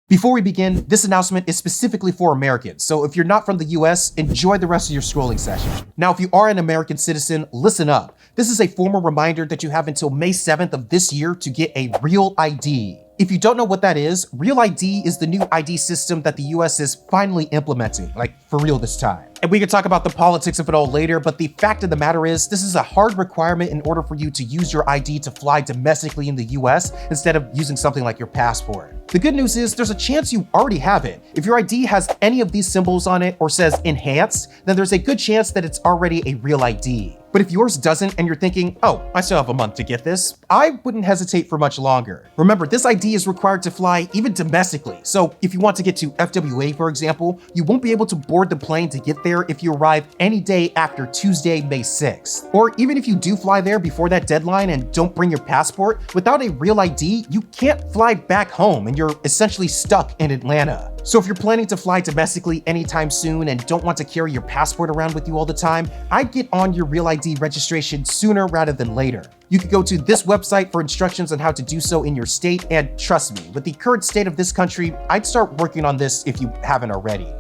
Before we begin, this announcement is specifically for Americans, so if you're not from the US, enjoy the rest of your scrolling session. Now, if you are an American citizen, listen up. This is a formal reminder that you have until May 7th of this year to get a real ID. If you don't know what that is, Real ID is the new ID system that the US is finally implementing, like for real this time. And we can talk about the politics of it all later, but the fact of the matter is, this is a hard requirement in order for you to use your ID to fly domestically in the US instead of using something like your passport. The good news is there's a chance you already have it. If your ID has any of these symbols on it or says enhanced, then there's a good chance that it's already a real ID. But if yours doesn't and you're thinking, oh, I still have a month to get this, I wouldn't hesitate for much longer. Remember, this ID is required to fly even domestically. So if you want to get to FWA, for example, you won't be able to board the plane to get there if you arrive any day after Tuesday, May 6th. Or even if you do fly there before that deadline and don't bring your passport, without a real ID, you can't fly back home and you're essentially stuck in Atlanta. So if you're planning to fly domestically anytime soon and don't want to carry your passport around with you all the time, I'd get on your Real ID registration sooner rather than later. You could go to this website for instructions on how to do so in your state, and trust me, with the current state of this country, I'd start working on this if you haven't already.